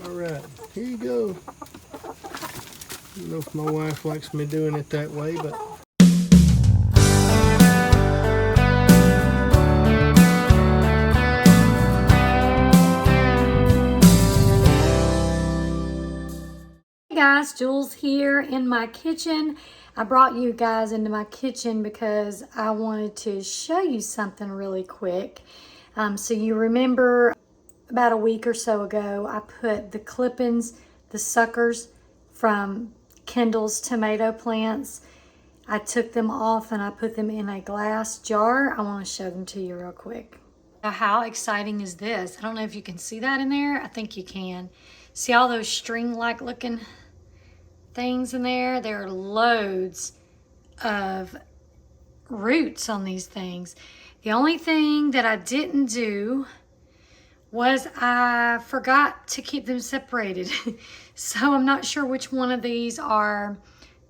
All right, here you go. I don't know if my wife likes me doing it that way, but Hey guys, Jules here in my kitchen. I brought you guys into my kitchen because I wanted to show you something really quick. So you remember about a week or so ago, I put the clippings, the suckers from Kendall's tomato plants. I took them off and I put them in a glass jar. I want to show them to you real quick. Now, how exciting is this? I don't know if you can see that in there. I think you can. See all those string-like looking things in there? There are loads of roots on these things. The only thing that I didn't do was I forgot to keep them separated. So I'm not sure which one of these are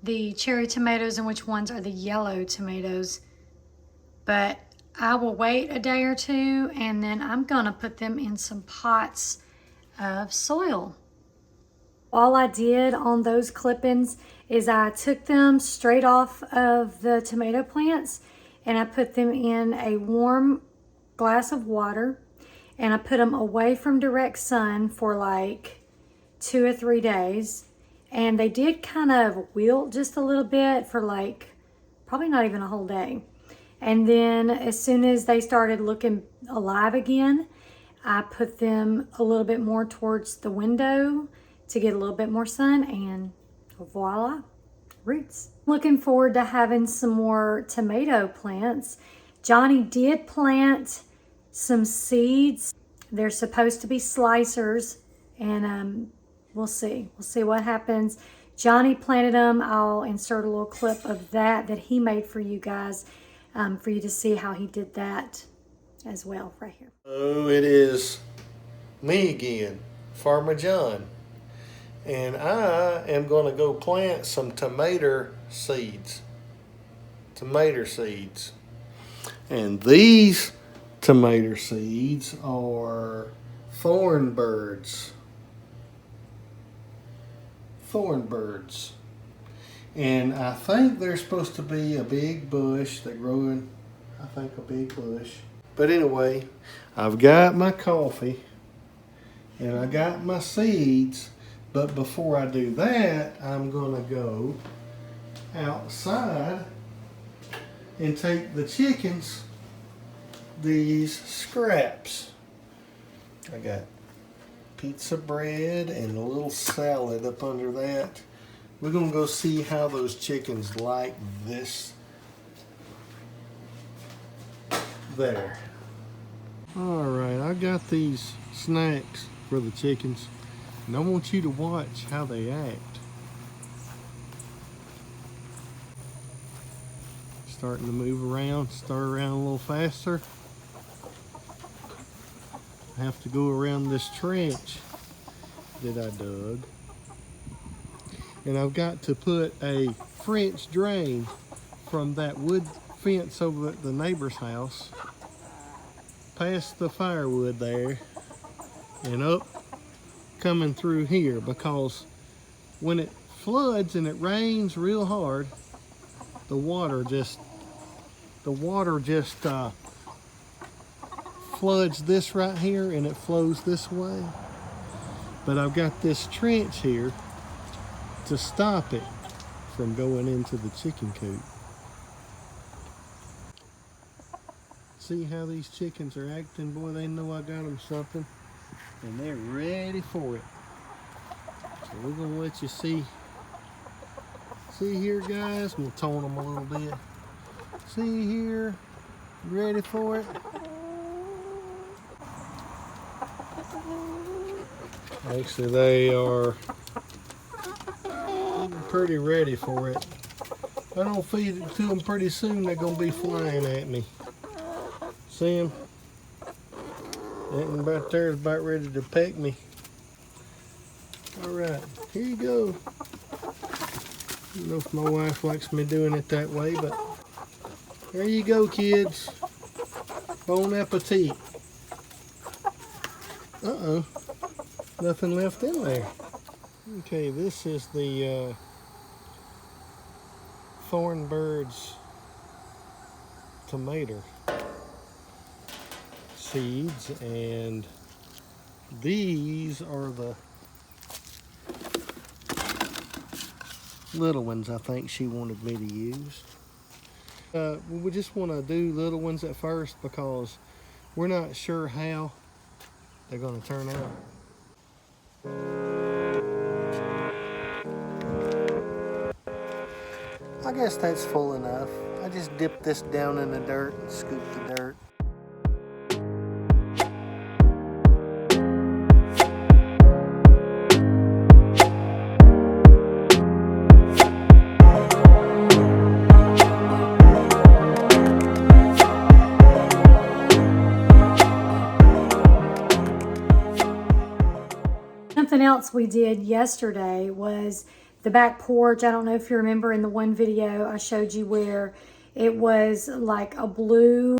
the cherry tomatoes and which ones are the yellow tomatoes. But I will wait a day or two and then I'm gonna put them in some pots of soil. All I did on those clippings is I took them straight off of the tomato plants and I put them in a warm glass of water and I put them away from direct sun for like 2 or 3 days. And they did kind of wilt just a little bit for like probably not even a whole day. And then as soon as they started looking alive again, I put them a little bit more towards the window to get a little bit more sun, and voila, roots. Looking forward to having some more tomato plants. Johnny did plant some seeds. They're supposed to be slicers, and we'll see. We'll see what happens. Johnny planted them. I'll insert a little clip of that he made for you guys, for you to see how he did that as well right here. oh, it is me again, Farmer John. And I am going to go plant some tomato seeds. Tomato seeds. And these tomato seeds are thorn birds. Thorn birds. And I think they're supposed to be a big bush. They're growing, I think, a big bush. But anyway, I've got my coffee and I got my seeds. But before I do that, I'm going to go outside and take the chickens these scraps. I got pizza bread and a little salad up under that. We're going to go see how those chickens like this. There. All right, I got these snacks for the chickens. And I want you to watch how they act. Starting to move around, start around a little faster. I have to go around this trench that I dug. And I've got to put a French drain from that wood fence over at the neighbor's house, past the firewood there, and up coming through here, because when it floods and it rains real hard, the water just floods this right here and it flows this way. But I've got this trench here to stop it from going into the chicken coop. See how these chickens are acting? Boy, they know I got them something. And they're ready for it. So we're gonna let you see here, guys. We'll tone them a little bit. See here, ready for it? Actually, they are pretty ready for it. If I don't feed it to them pretty soon, they're gonna be flying at me. See them? That one right there is about ready to peck me. All right, here you go. I don't know if my wife likes me doing it that way, but there you go, kids. Bon appetit. Uh-oh. Nothing left in there. Okay, this is the Thornbird's tomato seeds, and these are the little ones I think she wanted me to use. We just want to do little ones at first because we're not sure how they're going to turn out. I guess that's full enough. I just dipped this down in the dirt and scooped the dirt. Something else we did yesterday was the back porch. I don't know if you remember in the one video I showed you where it was like a blue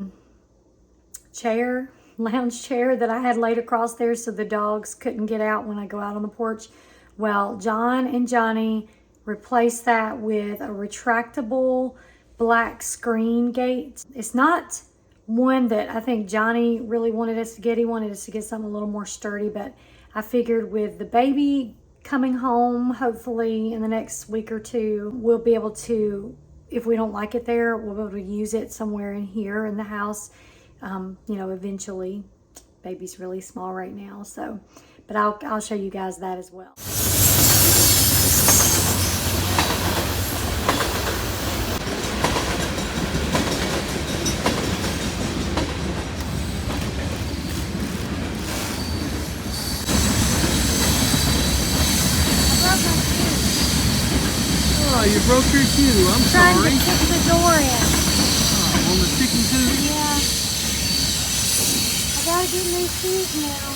chair, lounge chair that I had laid across there so the dogs couldn't get out when I go out on the porch. Well, John and Johnny replaced that with a retractable black screen gate. It's not one that I think Johnny really wanted us to get. He wanted us to get something a little more sturdy, but I figured with the baby coming home, hopefully in the next week or two, we'll be able to, if we don't like it there, we'll be able to use it somewhere in here in the house. You know, eventually. Baby's really small right now, so, but I'll show you guys that as well. Oh, you broke your shoe. I'm Trying sorry. to kick the door in. Oh, on the chicken coop? Yeah. I gotta get new shoes now.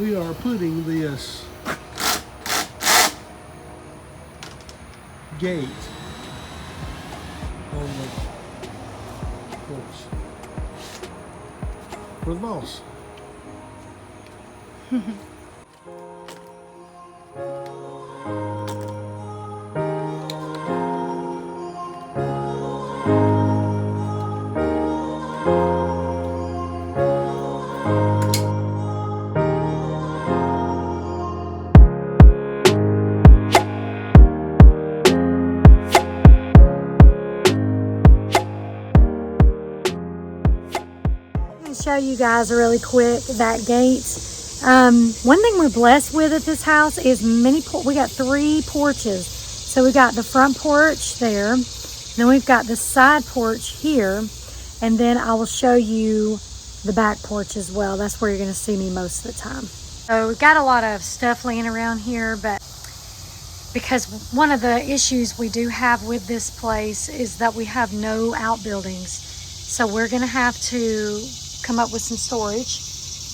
We are putting this gate on the porch for the boss. Show you guys really quick that gate. One thing we're blessed with at this house is we got 3 porches. So we got the front porch there, then we've got the side porch here, and then I will show you the back porch as well. That's where you're going to see me most of the time. So we've got a lot of stuff laying around here, but because one of the issues we do have with this place is that we have no outbuildings. So we're going to have to come up with some storage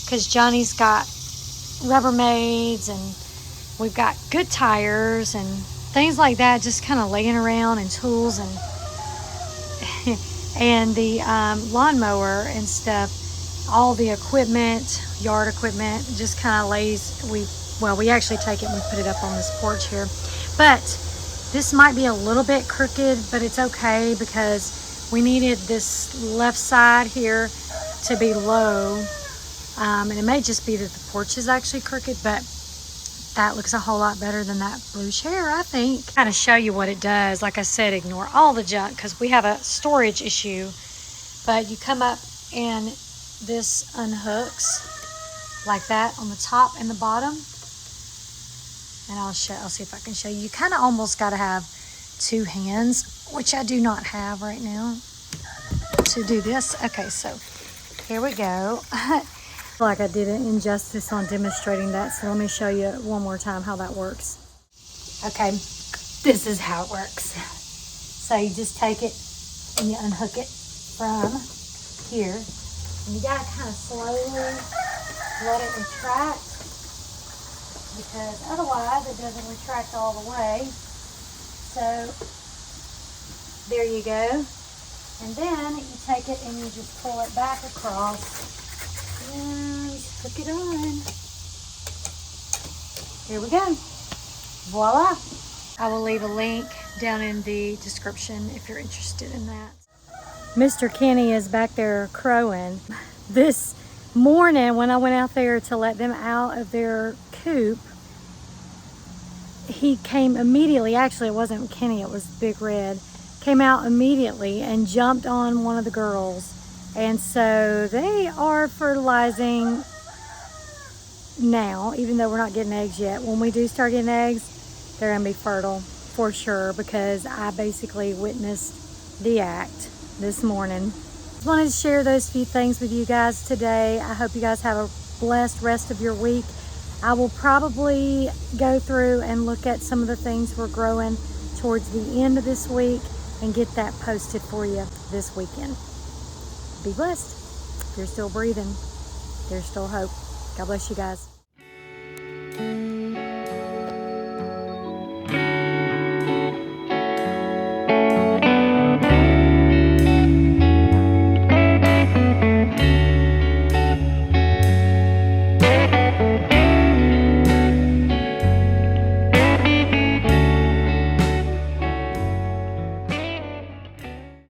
because Johnny's got Rubbermaids and we've got good tires and things like that just kind of laying around, and tools and and the lawnmower and stuff, all the equipment, yard equipment just kind of lays. We actually take it and we put it up on this porch here, but this might be a little bit crooked, but it's okay because we needed this left side here to be low, and it may just be that the porch is actually crooked, but that looks a whole lot better than that blue chair, I think. Kind of show you what it does. Like I said, ignore all the junk because we have a storage issue, but you come up and this unhooks like that on the top and the bottom, and I'll see if I can show you. You kind of almost got to have 2 hands, which I do not have right now to do this. Okay, so here we go. Like I did an injustice on demonstrating that, so let me show you one more time how that works. Okay, this is how it works. So you just take it and you unhook it from here, and you gotta kind of slowly let it retract because otherwise it doesn't retract all the way. So there you go. And then you take it and you just pull it back across hook it on. Here we go. Voila. I will leave a link down in the description if you're interested in that. Mr. Kenny is back there crowing. This morning when I went out there to let them out of their coop, he came immediately. Actually, it wasn't Kenny, it was Big Red. Came out immediately and jumped on one of the girls. And so they are fertilizing now, even though we're not getting eggs yet. When we do start getting eggs, they're gonna be fertile for sure, because I basically witnessed the act this morning. Just wanted to share those few things with you guys today. I hope you guys have a blessed rest of your week. I will probably go through and look at some of the things we're growing towards the end of this week and get that posted for you this weekend. Be blessed. If you're still breathing, there's still hope. God bless you guys.